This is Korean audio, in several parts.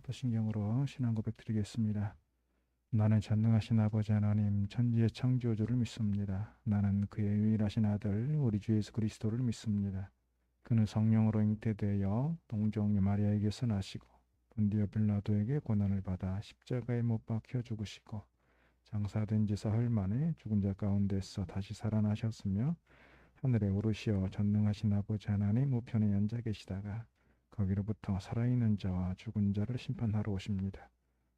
사도신경으로 신앙 고백 드리겠습니다. 나는 전능하신 아버지 하나님 천지의 창조주를 믿습니다. 나는 그의 유일하신 아들 우리 주 예수 그리스도를 믿습니다. 그는 성령으로 잉태되어 동정녀 마리아에게서 나시고 본디오 빌라도에게 고난을 받아 십자가에 못 박혀 죽으시고 장사된 지 사흘 만에 죽은 자 가운데서 다시 살아나셨으며 하늘에 오르시어 전능하신 아버지 하나님 우편에 앉아 계시다가 거기로부터 살아있는 자와 죽은 자를 심판하러 오십니다.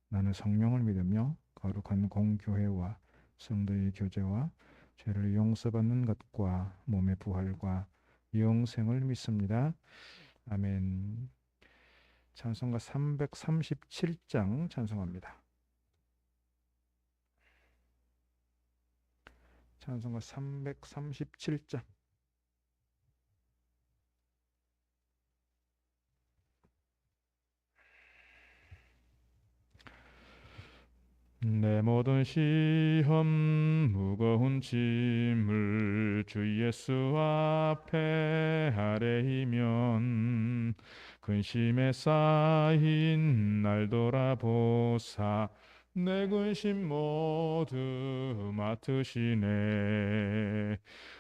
나는 성령을 믿으며 거룩한 공교회와 성도의 교제와 죄를 용서받는 것과 몸의 부활과 영생을 믿습니다. 아멘. 찬송가 337장 찬송합니다. 찬송가 337장. 내 모든 시험 무거운 짐을 주 예수 앞에 아뢰이면 근심에 쌓인 날 돌아보사 내 근심 모두 맡으시네.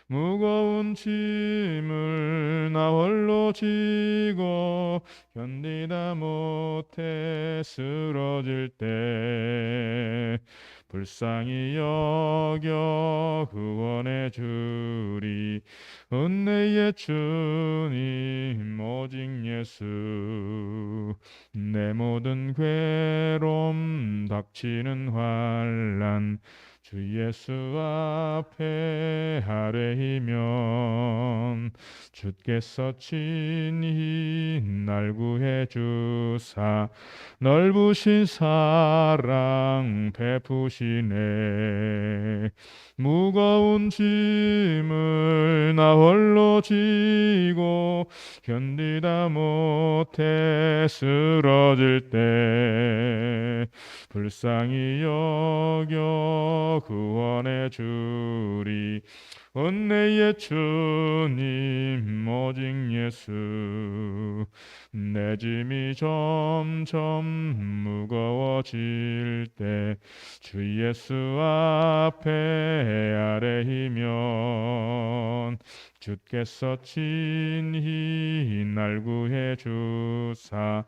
무거운 짐을 나 홀로 지고 견디다 못해 쓰러질 때 불쌍히 여겨 구원해 주리. 은혜의 주님 오직 예수. 내 모든 괴로움 닥치는 환난 주 예수 앞에 아뢰이면 주께서 친히 날 구해 주사 넓으신 사랑 베푸시네. 무거운 짐을 나 홀로 지고 견디다 못해 쓰러질 때 불쌍히 여겨 구원해 주리. 은혜의 주님 오직 예수. 내 짐이 점점 무거워질 때 주 예수 앞에 아뢰이면 주께서 친히 날 구해 주사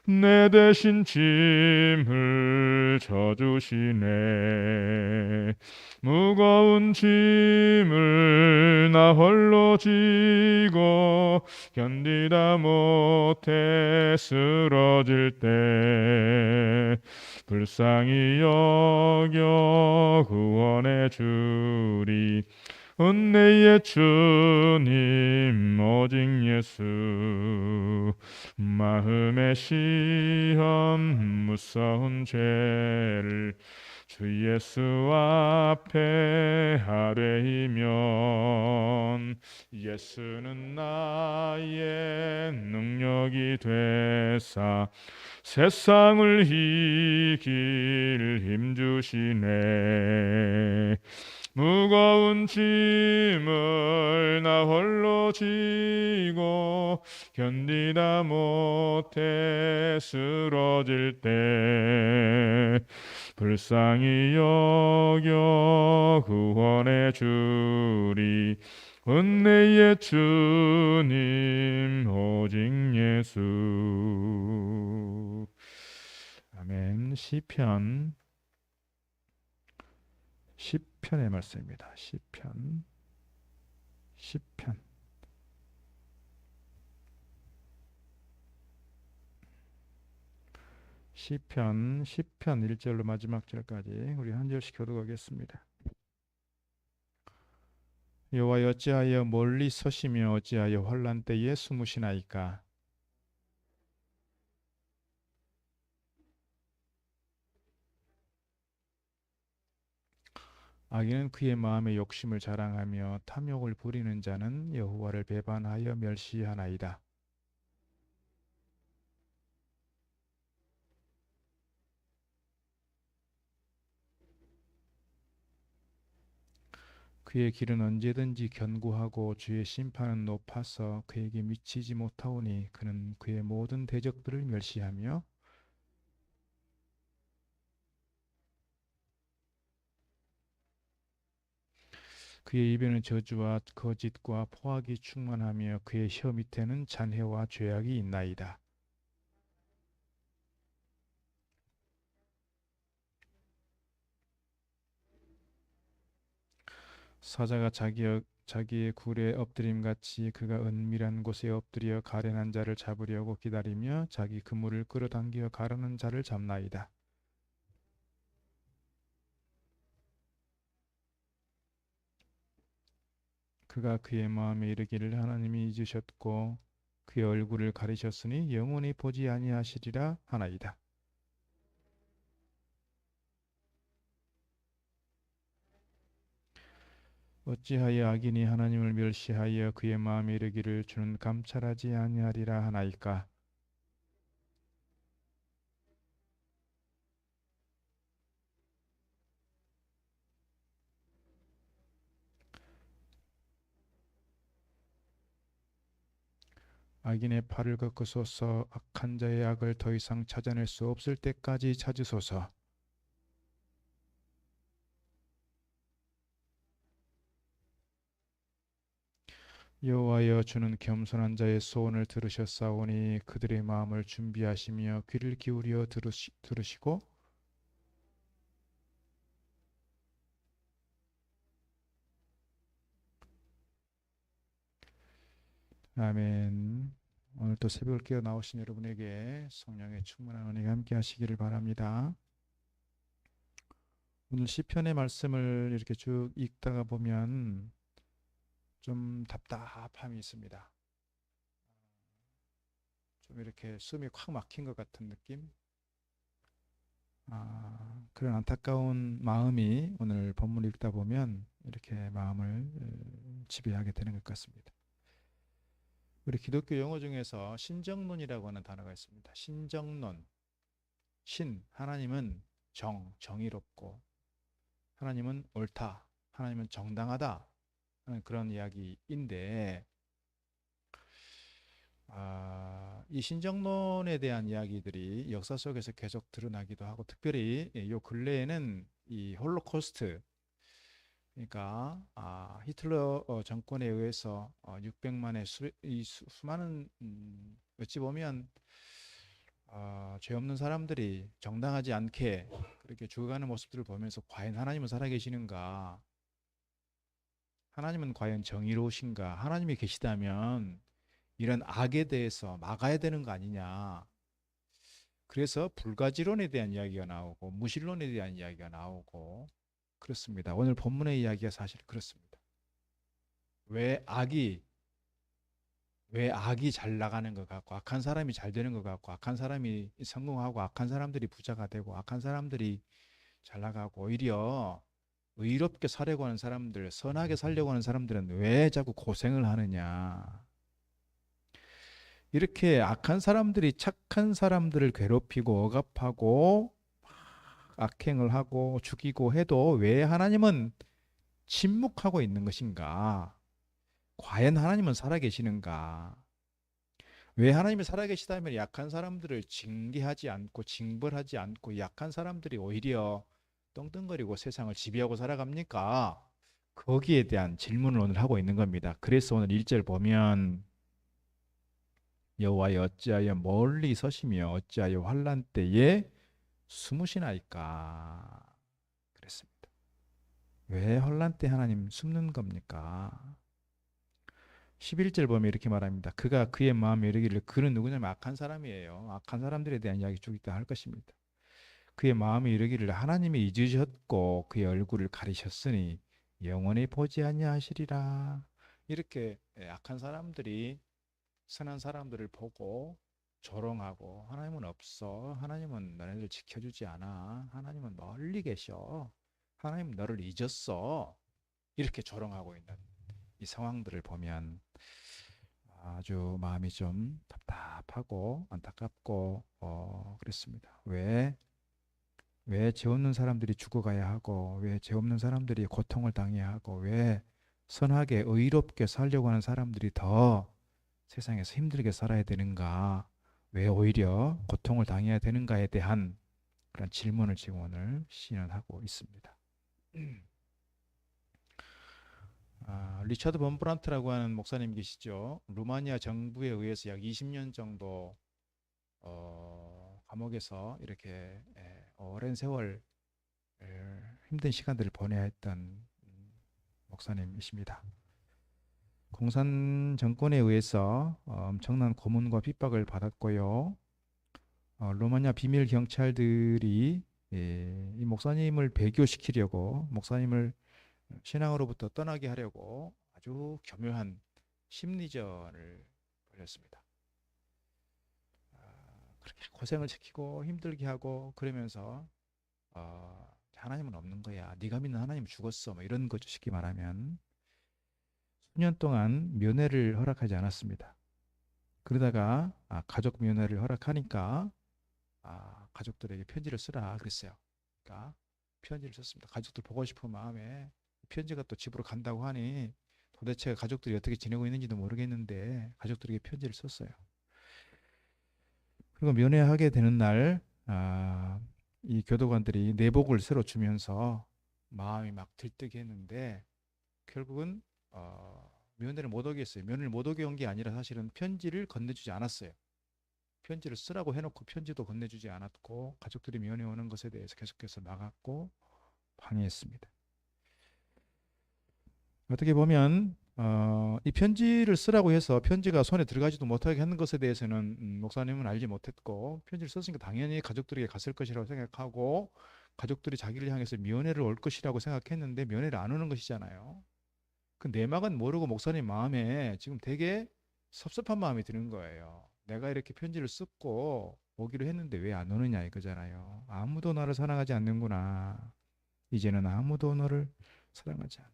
내 대신 짐을 져주시네. 무거운 짐을 나 홀로 지고 견디다 못해 쓰러질 때 불쌍히 여겨 구원해 주리. 은혜의 주님 오직 예수. 마음의 시험 무서운 죄를 주 예수 앞에 아뢰이면 예수는 나의 능력이 되사 세상을 이길 힘 주시네. 무거운 짐을 나 홀로 지고 견디다 못해 쓰러질 때 불쌍히 여겨 구원해 주리. 은혜의 주님 오직 예수. 아멘. 시편의 말씀입니다. 시편 시편 1절로 마지막 절까지 우리 한 절씩 교독하겠습니다. 여호와 어찌하여 멀리 서시며 어찌하여 환난 때에 숨으시나이까. 악인은 그의 마음의 욕심을 자랑하며 탐욕을 부리는 자는 여호와를 배반하여 멸시하나이다. 그의 길은 언제든지 견고하고 주의 심판은 높아서 그에게 미치지 못하오니 그는 그의 모든 대적들을 멸시하며 그의 입에는 저주와 거짓과 포악이 충만하며 그의 혀 밑에는 잔해와 죄악이 있나이다. 사자가 자기의 굴에 엎드림같이 그가 은밀한 곳에 엎드려 가련한 자를 잡으려고 기다리며 자기 그물을 끌어당겨 가르는 자를 잡나이다. 그가 그의 마음에 이르기를 하나님이 잊으셨고 그의 얼굴을 가리셨으니 영원히 보지 아니하시리라 하나이다. 어찌하여 악인이 하나님을 멸시하여 그의 마음에 이르기를 주는 감찰하지 아니하리라 하나이까. 악인의 팔을 꺾으소서. 악한 자의 악을 더 이상 찾아낼 수 없을 때까지 찾으소서. 여호와여, 주는 겸손한 자의 소원을 들으셨사오니 그들의 마음을 준비하시며 귀를 기울여 들으시고 아멘. 오늘 또 새벽을 깨어 나오신 여러분에게 성령의 충만한 은혜가 함께 하시기를 바랍니다. 오늘 시편의 말씀을 이렇게 쭉 읽다가 보면 좀 답답함이 있습니다. 좀 이렇게 숨이 콱 막힌 것 같은 느낌? 그런 안타까운 마음이 오늘 본문 읽다 보면 이렇게 마음을 지배하게 되는 것 같습니다. 우리 기독교 용어 중에서 신정론이라고 하는 단어가 있습니다. 신정론. 신, 하나님은 정의롭고 하나님은 옳다, 하나님은 정당하다 하는 그런 이야기인데 이 신정론에 대한 이야기들이 역사 속에서 계속 드러나기도 하고 특별히 요 근래에는 이 홀로코스트 그러니까 히틀러 정권에 의해서 600만의 수많은 어찌 보면 죄 없는 사람들이 정당하지 않게 그렇게 죽어가는 모습들을 보면서 과연 하나님은 살아계시는가? 하나님은 과연 정의로우신가? 하나님이 계시다면 이런 악에 대해서 막아야 되는 거 아니냐? 그래서 불가지론에 대한 이야기가 나오고 무신론에 대한 이야기가 나오고 그렇습니다. 오늘 본문의 이야기가 사실 그렇습니다. 왜 악이 잘 나가는 것 같고 악한 사람이 잘 되는 것 같고 악한 사람이 성공하고 악한 사람들이 부자가 되고 악한 사람들이 잘 나가고 오히려 의롭게 살려고 하는 사람들, 선하게 살려고 하는 사람들은 왜 자꾸 고생을 하느냐. 이렇게 악한 사람들이 착한 사람들을 괴롭히고 억압하고 악행을 하고 죽이고 해도 왜 하나님은 침묵하고 있는 것인가? 과연 하나님은 살아계시는가? 왜 하나님이 살아계시다면 약한 사람들을 징계하지 않고 징벌하지 않고 약한 사람들이 오히려 떵떵거리고 세상을 지배하고 살아갑니까? 거기에 대한 질문을 오늘 하고 있는 겁니다. 그래서 오늘 1절 보면 여호와여 어찌하여 멀리 서시며 어찌하여 환난 때에 숨으시나이까 그랬습니다. 왜 환난 때 하나님 숨는 겁니까? 11절 보면 이렇게 말합니다. 그가 그의 마음에 이르기를 그는 누구냐면 악한 사람이에요. 악한 사람들에 대한 이야기 쭉 있다 할 것입니다. 그의 마음에 이르기를 하나님이 잊으셨고 그의 얼굴을 가리셨으니 영원히 보지 아니하시리라. 이렇게 악한 사람들이 선한 사람들을 보고 조롱하고 하나님은 없어. 하나님은 너네들 지켜주지 않아. 하나님은 멀리 계셔. 하나님 너를 잊었어. 이렇게 조롱하고 있는 이 상황들을 보면 아주 마음이 좀 답답하고 안타깝고 그랬습니다. 왜 죄 없는 사람들이 죽어가야 하고 왜 죄 없는 사람들이 고통을 당해야 하고 왜 선하게 의롭게 살려고 하는 사람들이 더 세상에서 힘들게 살아야 되는가? 왜 오히려 고통을 당해야 되는가에 대한 그런 질문을 지금 오늘 시인은 하고 있습니다. 리차드 본 브란트라고 하는 목사님 계시죠. 루마니아 정부에 의해서 약 20년 정도 감옥에서 이렇게 오랜 세월 힘든 시간들을 보내야 했던 목사님이십니다. 공산 정권에 의해서 엄청난 고문과 핍박을 받았고요. 루마니아 비밀 경찰들이 이 목사님을 배교시키려고 목사님을 신앙으로부터 떠나게 하려고 아주 교묘한 심리전을 벌였습니다. 그렇게 고생을 시키고 힘들게 하고 그러면서 하나님은 없는 거야. 네가 믿는 하나님은 죽었어. 뭐 이런 거죠. 쉽게 말하면. 수년 동안 면회를 허락하지 않았습니다. 그러다가 가족 면회를 허락하니까 가족들에게 편지를 쓰라 그랬어요. 그러니까 편지를 썼습니다. 가족들 보고 싶은 마음에 편지가 또 집으로 간다고 하니 도대체 가족들이 어떻게 지내고 있는지도 모르겠는데 가족들에게 편지를 썼어요. 그리고 면회하게 되는 날, 이 교도관들이 내복을 새로 주면서 마음이 막 들뜨게 했는데 결국은 면회를 못 오게 했어요. 면회를 못 오게 온 게 아니라 사실은 편지를 건네주지 않았어요. 편지를 쓰라고 해놓고 편지도 건네주지 않았고 가족들이 면회 오는 것에 대해서 계속해서 막았고 방해했습니다. 어떻게 보면 이 편지를 쓰라고 해서 편지가 손에 들어가지도 못하게 하는 것에 대해서는 목사님은 알지 못했고 편지를 썼으니까 당연히 가족들에게 갔을 것이라고 생각하고 가족들이 자기를 향해서 면회를 올 것이라고 생각했는데 면회를 안 오는 것이잖아요. 그 내막은 모르고 목사님 마음에 지금 되게 섭섭한 마음이 드는 거예요. 내가 이렇게 편지를 쓰고 오기로 했는데 왜 안 오느냐 이거잖아요. 아무도 나를 사랑하지 않는구나. 이제는 아무도 너를 사랑하지 않아.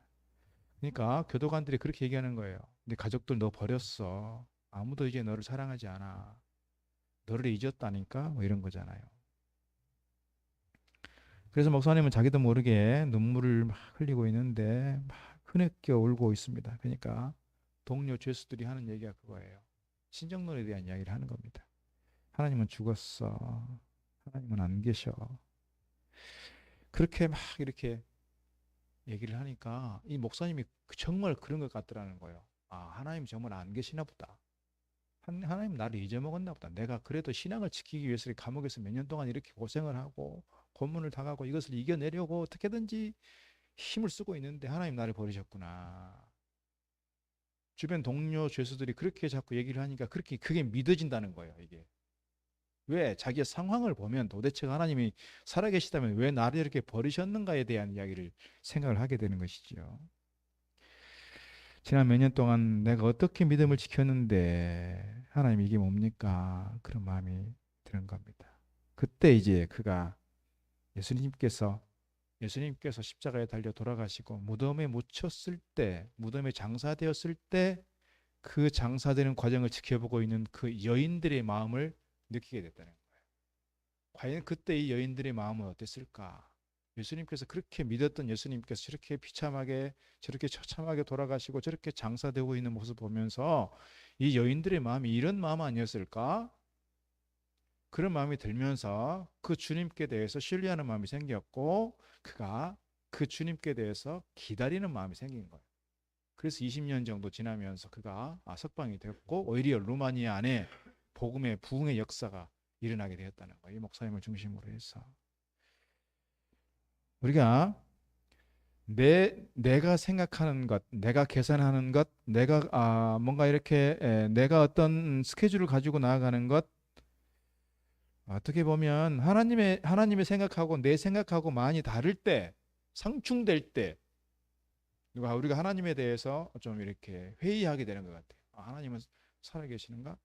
그러니까 교도관들이 그렇게 얘기하는 거예요. 네 가족들 너 버렸어. 아무도 이제 너를 사랑하지 않아. 너를 잊었다니까? 뭐 이런 거잖아요. 그래서 목사님은 자기도 모르게 눈물을 막 흘리고 있는데 막 흐느껴 울고 있습니다. 그러니까 동료 죄수들이 하는 얘기가 그거예요. 신정론에 대한 이야기를 하는 겁니다. 하나님은 죽었어. 하나님은 안 계셔. 그렇게 막 이렇게 얘기를 하니까 이 목사님이 정말 그런 것 같더라는 거예요. 하나님 정말 안 계시나 보다. 하나님 나를 잊어먹었나 보다. 내가 그래도 신앙을 지키기 위해서 감옥에서 몇 년 동안 이렇게 고생을 하고 고문을 당하고 이것을 이겨내려고 어떻게든지 힘을 쓰고 있는데 하나님 나를 버리셨구나. 주변 동료 죄수들이 그렇게 자꾸 얘기를 하니까 그게 믿어진다는 거예요, 이게. 왜 자기의 상황을 보면 도대체 하나님이 살아계시다면 왜 나를 이렇게 버리셨는가에 대한 이야기를 생각을 하게 되는 것이죠. 지난 몇 년 동안 내가 어떻게 믿음을 지켰는데 하나님 이게 뭡니까? 그런 마음이 드는 겁니다. 그때 이제 그가 예수님께서 십자가에 달려 돌아가시고 무덤에 묻혔을 때, 무덤에 장사되었을 때 그 장사되는 과정을 지켜보고 있는 그 여인들의 마음을 느끼게 됐다는 거예요. 과연 그때 이 여인들의 마음은 어땠을까? 예수님께서 그렇게 믿었던 예수님께서 저렇게 비참하게 저렇게 처참하게 돌아가시고 저렇게 장사되고 있는 모습 보면서 이 여인들의 마음이 이런 마음 아니었을까? 그런 마음이 들면서 그 주님께 대해서 신뢰하는 마음이 생겼고 그가 그 주님께 대해서 기다리는 마음이 생긴 거예요. 그래서 20년 정도 지나면서 그가 석방이 됐고 오히려 루마니아 안에 복음의 부흥의 역사가 일어나게 되었다는 거예요. 이 목사님을 중심으로 해서 우리가 내가 생각하는 것, 내가 계산하는 것, 내가 뭔가 이렇게 내가 어떤 스케줄을 가지고 나아가는 것 어떻게 보면 하나님의 생각하고 내 생각하고 많이 다를 때 상충될 때 우리가 하나님에 대해서 좀 이렇게 회의하게 되는 것 같아요. 하나님은 살아계시는가?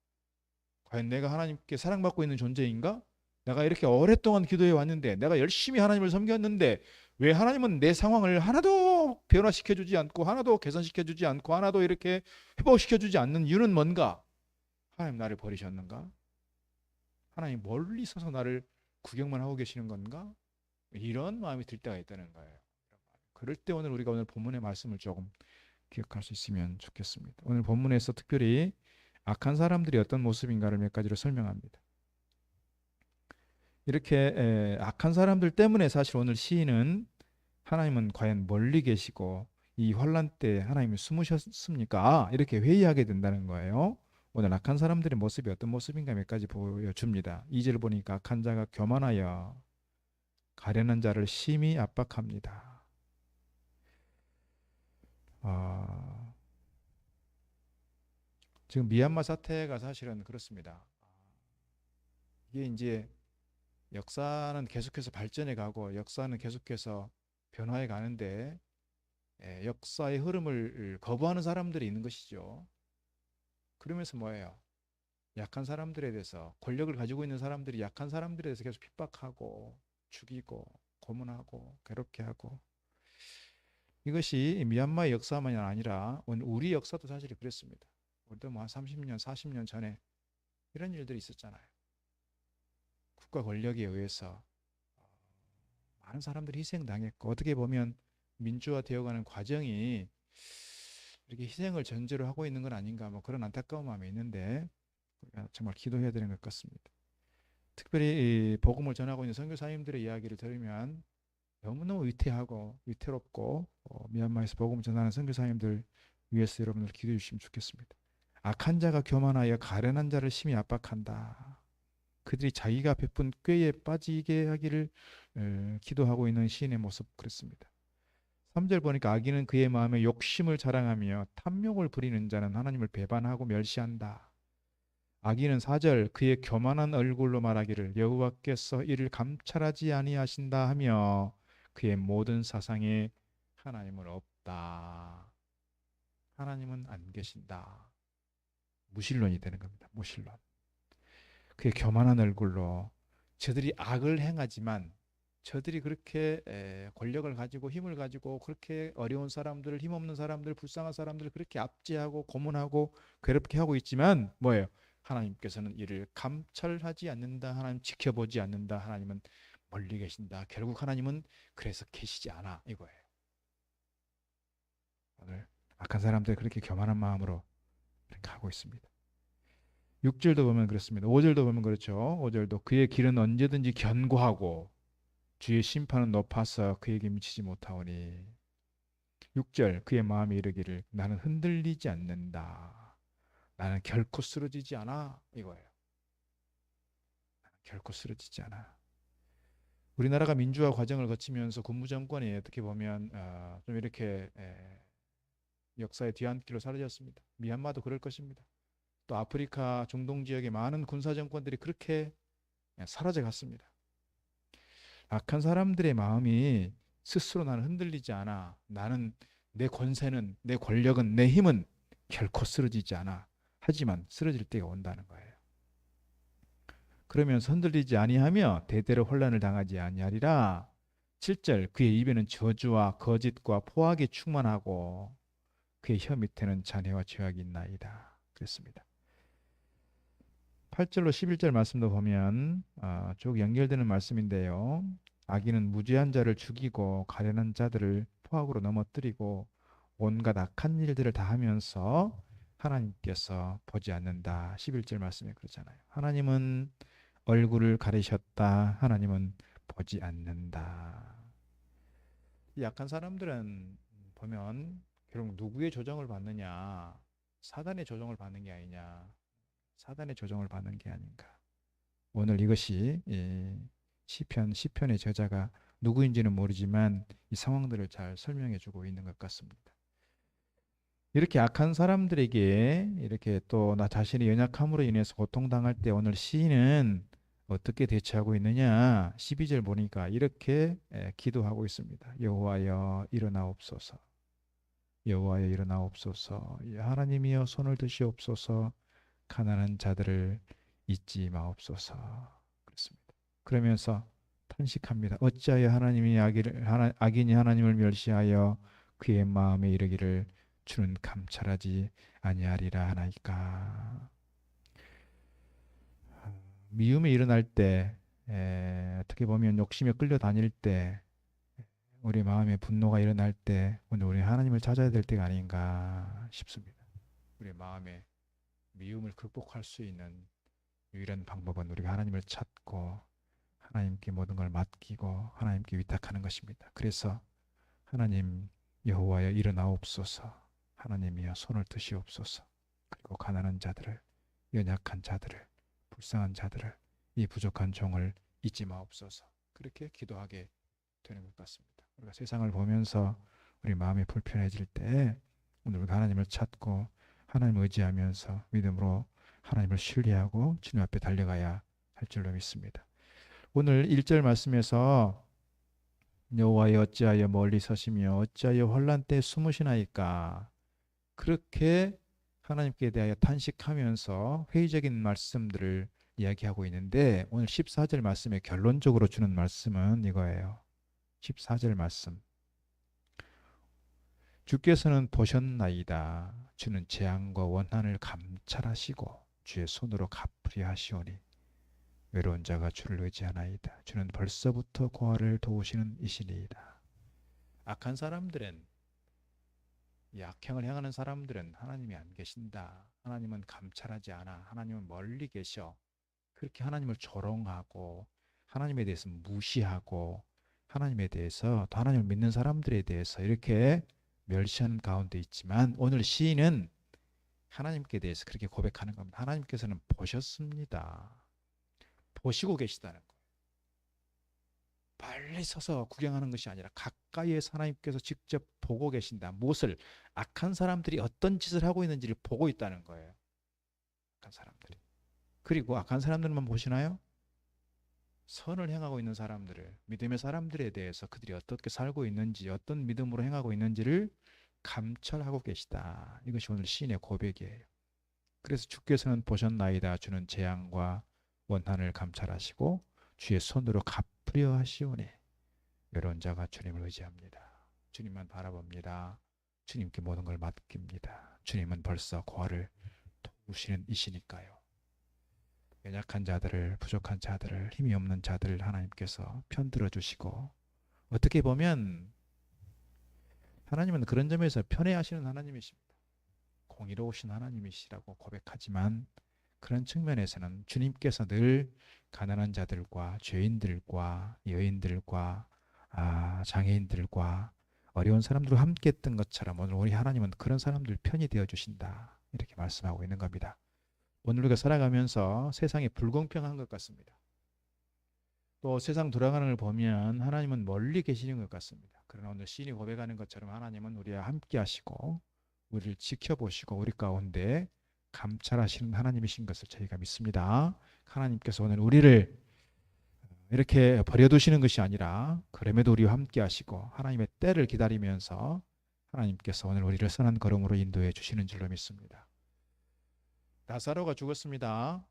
과연 내가 하나님께 사랑받고 있는 존재인가? 내가 이렇게 오랫동안 기도해 왔는데 내가 열심히 하나님을 섬겼는데 왜 하나님은 내 상황을 하나도 변화시켜 주지 않고 하나도 개선시켜 주지 않고 하나도 이렇게 회복시켜 주지 않는 이유는 뭔가? 하나님 나를 버리셨는가? 하나님 멀리 서서 나를 구경만 하고 계시는 건가? 이런 마음이 들 때가 있다는 거예요. 그럴 때 오늘 본문의 말씀을 조금 기억할 수 있으면 좋겠습니다. 오늘 본문에서 특별히 악한 사람들이 어떤 모습인가를 몇 가지로 설명합니다. 이렇게 악한 사람들 때문에 사실 오늘 시인은 하나님은 과연 멀리 계시고 이 환란 때 하나님이 숨으셨습니까? 이렇게 회의하게 된다는 거예요. 오늘 악한 사람들의 모습이 어떤 모습인가 몇 가지 보여줍니다. 2절 보니까 악한 자가 교만하여 가련한 자를 심히 압박합니다. 어, 지금 미얀마 사태가 사실은 그렇습니다. 이게 이제 역사는 계속해서 발전해 가고 역사는 계속해서 변화해 가는데 역사의 흐름을 거부하는 사람들이 있는 것이죠. 그러면서 뭐예요? 약한 사람들에 대해서 권력을 가지고 있는 사람들이 약한 사람들에 대해서 계속 핍박하고 죽이고 고문하고 괴롭게 하고 이것이 미얀마의 역사만이 아니라 우리 역사도 사실 그랬습니다. 우리도 뭐 한 30년, 40년 전에 이런 일들이 있었잖아요. 국가 권력에 의해서 많은 사람들이 희생당했고 어떻게 보면 민주화되어가는 과정이 이렇게 희생을 전제로 하고 있는 건 아닌가 뭐 그런 안타까운 마음이 있는데 정말 기도해야 되는 것 같습니다. 특별히 이 복음을 전하고 있는 선교사님들의 이야기를 들으면 너무너무 위태하고 위태롭고 미얀마에서 복음을 전하는 선교사님들 위해서 여러분들 기도해 주시면 좋겠습니다. 악한 자가 교만하여 가련한 자를 심히 압박한다. 그들이 자기가 베푼 꾀에 빠지게 하기를 기도하고 있는 시인의 모습 그렇습니다. 3절 보니까 악인은 그의 마음에 욕심을 자랑하며 탐욕을 부리는 자는 하나님을 배반하고 멸시한다. 악인은 4절 그의 교만한 얼굴로 말하기를 여호와께서 이를 감찰하지 아니하신다 하며 그의 모든 사상에 하나님은 없다. 하나님은 안 계신다. 무신론이 되는 겁니다. 무신론. 그의 교만한 얼굴로 저들이 악을 행하지만 저들이 그렇게 권력을 가지고 힘을 가지고 그렇게 어려운 사람들, 힘없는 사람들, 불쌍한 사람들 그렇게 압제하고 고문하고 괴롭게 하고 있지만 뭐예요? 하나님께서는 이를 감찰하지 않는다. 하나님 지켜보지 않는다. 하나님은 멀리 계신다. 결국 하나님은 그래서 계시지 않아 이거예요. 오늘 악한 사람들 그렇게 교만한 마음으로 이렇게 하고 있습니다. 6절도 보면 그렇습니다. 5절도 보면 그렇죠. 5절도 그의 길은 언제든지 견고하고 주의 심판은 높아서 그에게 미치지 못하오니 6절 그의 마음에 이르기를 나는 흔들리지 않는다. 나는 결코 쓰러지지 않아 이거예요. 결코 쓰러지지 않아. 우리나라가 민주화 과정을 거치면서 군부 정권이 어떻게 보면 좀 이렇게 역사의 뒤안길로 사라졌습니다. 미얀마도 그럴 것입니다. 또 아프리카 중동 지역의 많은 군사 정권들이 그렇게 사라져 갔습니다. 악한 사람들의 마음이 스스로 나는 흔들리지 않아. 나는 내 권세는 내 권력은 내 힘은 결코 쓰러지지 않아. 하지만 쓰러질 때가 온다는 거예요. 그러면서 흔들리지 아니하며 대대로 혼란을 당하지 아니하리라. 7절 그의 입에는 저주와 거짓과 포악이 충만하고 그의 혀 밑에는 잔해와 죄악이 있나이다. 그랬습니다. 8절로 11절 말씀도 보면 쭉 연결되는 말씀인데요. 악인은 무죄한 자를 죽이고 가련한 자들을 포악으로 넘어뜨리고 온갖 악한 일들을 다 하면서 하나님께서 보지 않는다. 11절 말씀에 그러잖아요. 하나님은 얼굴을 가리셨다. 하나님은 보지 않는다. 이 약한 사람들은 보면 결국 누구의 조정을 받느냐? 사단의 조정을 받는 게 아니냐? 사단의 조정을 받는 게 아닌가? 오늘 이것이 시편의 저자가 누구인지는 모르지만 이 상황들을 잘 설명해 주고 있는 것 같습니다. 이렇게 악한 사람들에게 이렇게 또 나 자신의 연약함으로 인해서 고통당할 때 오늘 시인은 어떻게 대처하고 있느냐? 12절 보니까 이렇게 기도하고 있습니다. 여호와여 일어나옵소서. 여호와여 일어나옵소서. 하나님이여 손을 드시옵소서. 가난한 자들을 잊지 마옵소서. 그렇습니다. 그러면서 탄식합니다. 어찌하여 하나님이 악인이 하나님을 멸시하여 그의 마음에 이르기를 주는 감찰하지 아니하리라 하나이까. 미움이 일어날 때 어떻게 보면 욕심에 끌려다닐 때 우리 마음에 분노가 일어날 때 오늘 우리 하나님을 찾아야 될 때가 아닌가 싶습니다. 우리 마음에 미움을 극복할 수 있는 유일한 방법은 우리가 하나님을 찾고 하나님께 모든 걸 맡기고 하나님께 위탁하는 것입니다. 그래서 하나님 여호와여 일어나옵소서. 하나님이여 손을 드시옵소서. 그리고 가난한 자들을, 연약한 자들을, 불쌍한 자들을, 이 부족한 종을 잊지 마옵소서. 그렇게 기도하게 되는 것 같습니다. 우리가 세상을 보면서 우리 마음이 불편해질 때 오늘 우리가 하나님을 찾고 하나님을 의지하면서 믿음으로 하나님을 신뢰하고 주님 앞에 달려가야 할 줄로 믿습니다. 오늘 1절 말씀에서 여호와여 어찌하여 멀리 서시며 어찌하여 혼란 때 숨으시나이까, 그렇게 하나님께 대하여 탄식하면서 회의적인 말씀들을 이야기하고 있는데, 오늘 14절 말씀에 결론적으로 주는 말씀은 이거예요. 14절 말씀. 주께서는 보셨나이다. 주는 재앙과 원한을 감찰하시고 주의 손으로 갚으려 하시오니 외로운 자가 주를 의지하나이다. 주는 벌써부터 고아를 도우시는 이시니이다. 악한 사람들은, 악행을 행하는 사람들은 하나님이 안 계신다, 하나님은 감찰하지 않아, 하나님은 멀리 계셔, 그렇게 하나님을 조롱하고 하나님에 대해서 무시하고 하나님에 대해서, 또 하나님을 믿는 사람들에 대해서 이렇게 멸시하는 가운데 있지만, 오늘 시인은 하나님께 대해서 그렇게 고백하는 겁니다. 하나님께서는 보셨습니다. 보시고 계시다는 거예요. 빨리 서서 구경하는 것이 아니라 가까이에서 하나님께서 직접 보고 계신다. 무엇을? 악한 사람들이 어떤 짓을 하고 있는지를 보고 있다는 거예요. 악한 사람들이. 그리고 악한 사람들만 보시나요? 선을 행하고 있는 사람들을, 믿음의 사람들에 대해서 그들이 어떻게 살고 있는지, 어떤 믿음으로 행하고 있는지를 감찰하고 계시다. 이것이 오늘 시인의 고백이에요. 그래서 주께서는 보셨나이다. 주는 재앙과 원한을 감찰하시고 주의 손으로 갚으려 하시오니 외로운 자가 주님을 의지합니다. 주님만 바라봅니다. 주님께 모든 걸 맡깁니다. 주님은 벌써 고아를 도우시는 이시니까요. 연약한 자들을, 부족한 자들을, 힘이 없는 자들을 하나님께서 편들어 주시고, 어떻게 보면 하나님은 그런 점에서 편애하시는 하나님이십니다. 공의로우신 하나님이시라고 고백하지만, 그런 측면에서는 주님께서 늘 가난한 자들과 죄인들과 여인들과 장애인들과 어려운 사람들과 함께 했던 것처럼 오늘 우리 하나님은 그런 사람들 편이 되어 주신다, 이렇게 말씀하고 있는 겁니다. 오늘 우리가 살아가면서 세상이 불공평한 것 같습니다. 또 세상 돌아가는 걸 보면 하나님은 멀리 계시는 것 같습니다. 그러나 오늘 시인이 고백하는 것처럼 하나님은 우리와 함께 하시고 우리를 지켜보시고 우리 가운데 감찰하시는 하나님이신 것을 저희가 믿습니다. 하나님께서 오늘 우리를 이렇게 버려두시는 것이 아니라 그럼에도 우리와 함께 하시고 하나님의 때를 기다리면서 하나님께서 오늘 우리를 선한 걸음으로 인도해 주시는 줄로 믿습니다. 나사로가 죽었습니다.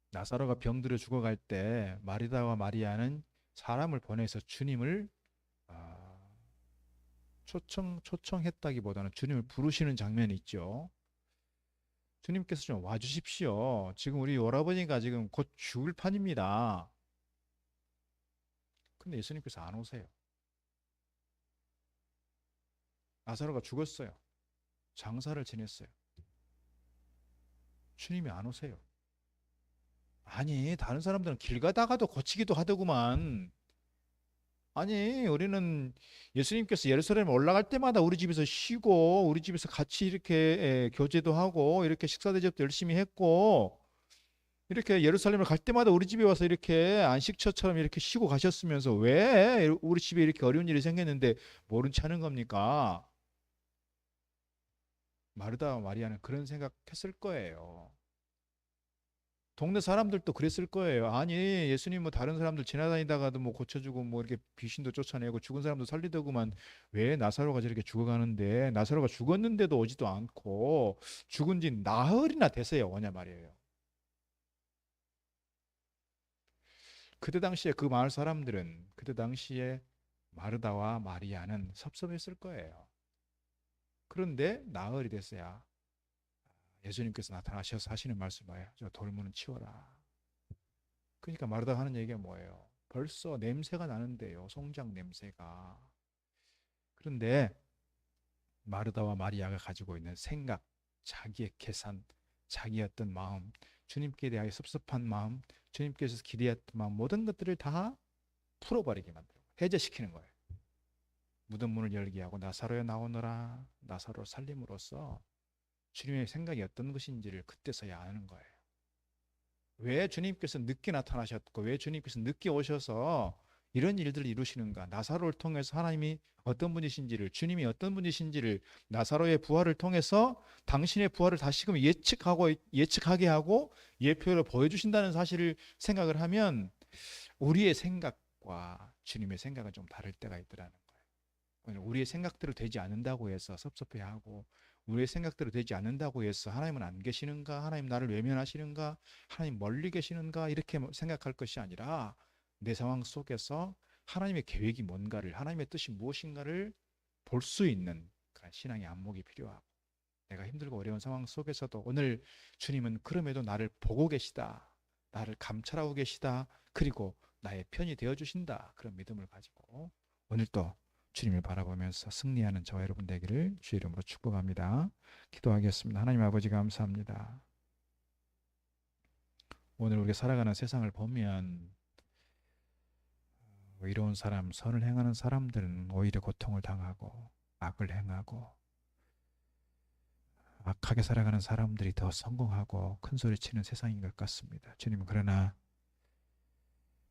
나사로가 병들어 죽어갈 때 마리다와 마리아는 사람을 보내서 주님을 초청했다기보다는 주님을 부르시는 장면이 있죠. 주님께서 좀 와주십시오. 지금 우리 오라버니가 지금 곧 죽을 판입니다. 근데 예수님께서 안 오세요. 나사로가 죽었어요. 장사를 지냈어요. 주님이 안 오세요. 아니, 다른 사람들은 길 가다가도 고치기도 하더구만. 아니, 우리는 예수님께서 예루살렘에 올라갈 때마다 우리 집에서 쉬고 우리 집에서 같이 이렇게 교제도 하고 이렇게 식사 대접도 열심히 했고, 이렇게 예루살렘을 갈 때마다 우리 집에 와서 이렇게 안식처처럼 이렇게 쉬고 가셨으면서 왜 우리 집에 이렇게 어려운 일이 생겼는데 모른 체 하는 겁니까? 마르다와 마리아는 그런 생각했을 거예요. 동네 사람들도 그랬을 거예요. 아니, 예수님 뭐 다른 사람들 지나다니다가도 뭐 고쳐주고 뭐 이렇게 귀신도 쫓아내고 죽은 사람도 살리더구만 왜 나사로가 저렇게 죽어가는데, 나사로가 죽었는데도 오지도 않고 죽은 지 나흘이나 됐어요 오냐 말이에요. 그때 당시에 그 마을 사람들은, 그때 당시에 마르다와 마리아는 섭섭했을 거예요. 그런데 나흘이 됐어야 예수님께서 나타나셔서 하시는 말씀이에요. 저 돌문은 치워라. 그러니까 마르다가 하는 얘기가 뭐예요? 벌써 냄새가 나는데요. 송장 냄새가. 그런데 마르다와 마리아가 가지고 있는 생각, 자기의 계산, 자기의 어떤 마음, 주님께 대하여 섭섭한 마음, 주님께서 기대했던 마음, 모든 것들을 다 풀어버리게 만들고 해제시키는 거예요. 무덤 문을 열게 하고 나사로에 나오너라 나사로를 살림으로써 주님의 생각이 어떤 것인지를 그때서야 아는 거예요. 왜 주님께서 늦게 나타나셨고 왜 주님께서 늦게 오셔서 이런 일들을 이루시는가? 나사로를 통해서 하나님이 어떤 분이신지를, 주님이 어떤 분이신지를 나사로의 부활을 통해서 당신의 부활을 다시금 예측하게 하고 예표로 보여주신다는 사실을 생각을 하면 우리의 생각과 주님의 생각은 좀 다를 때가 있더라는 거예요. 우리의 생각대로 되지 않는다고 해서 섭섭해하고 우리의 생각대로 되지 않는다고 해서 하나님은 안 계시는가? 하나님 나를 외면하시는가? 하나님 멀리 계시는가? 이렇게 생각할 것이 아니라 내 상황 속에서 하나님의 계획이 뭔가를, 하나님의 뜻이 무엇인가를 볼 수 있는 그런 신앙의 안목이 필요하고, 내가 힘들고 어려운 상황 속에서도 오늘 주님은 그럼에도 나를 보고 계시다, 나를 감찰하고 계시다, 그리고 나의 편이 되어주신다, 그런 믿음을 가지고 오늘도 주님을 바라보면서 승리하는 저와 여러분 되기를 주의 이름으로 축복합니다. 기도하겠습니다. 하나님 아버지 감사합니다. 오늘 우리가 살아가는 세상을 보면 의로운 사람, 선을 행하는 사람들은 오히려 고통을 당하고 악을 행하고 악하게 살아가는 사람들이 더 성공하고 큰 소리치는 세상인 것 같습니다. 주님은 그러나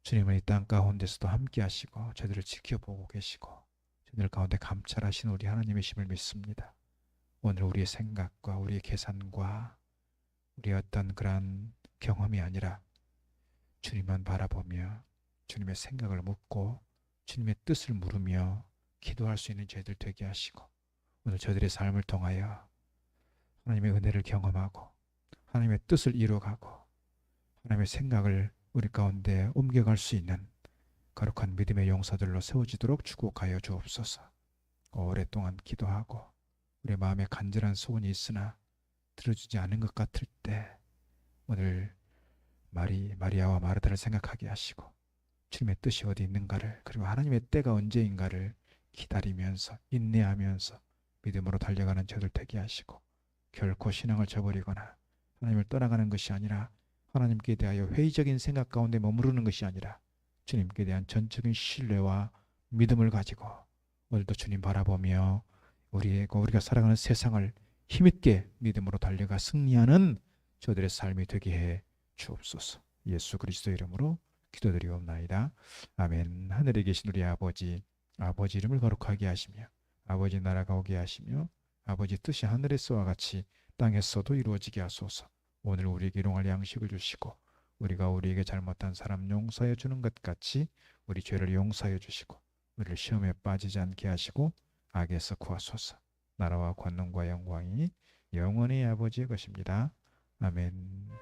주님은 이 땅 가운데서도 함께 하시고 저들을 지켜보고 계시고 저들 가운데 감찰하신 우리 하나님이심을 믿습니다. 오늘 우리의 생각과 우리의 계산과 우리의 어떤 그런 경험이 아니라 주님만 바라보며 주님의 생각을 묻고 주님의 뜻을 물으며 기도할 수 있는 저희들 되게 하시고 오늘 저들의 삶을 통하여 하나님의 은혜를 경험하고 하나님의 뜻을 이루어가고 하나님의 생각을 우리 가운데 옮겨갈 수 있는 거룩한 믿음의 용사들로 세워지도록 축복하여 주옵소서. 오랫동안 기도하고 우리 마음에 간절한 소원이 있으나 들어주지 않은 것 같을 때 오늘 마리아와 마르다를 생각하게 하시고 주님의 뜻이 어디 있는가를 그리고 하나님의 때가 언제인가를 기다리면서 인내하면서 믿음으로 달려가는 저들 되게 하시고 결코 신앙을 저버리거나 하나님을 떠나가는 것이 아니라 하나님께 대하여 회의적인 생각 가운데 머무르는 것이 아니라 주님께 대한 전적인 신뢰와 믿음을 가지고 오늘도 주님 바라보며 우리가 살아가는 세상을 힘있게 믿음으로 달려가 승리하는 저들의 삶이 되게 해 주옵소서. 예수 그리스도 이름으로 기도드리옵나이다. 아멘. 하늘에 계신 우리 아버지 이름을 거룩하게 하시며 아버지 나라가 오게 하시며 아버지 뜻이 하늘에서와 같이 땅에서도 이루어지게 하소서. 오늘 우리에게 일용할 양식을 주시고 우리가 우리에게 잘못한 사람 용서해 주는 것 같이 우리 죄를 용서해 주시고 우리를 시험에 빠지지 않게 하시고 악에서 구하소서. 나라와 권능과 영광이 영원히 아버지의 것입니다. 아멘.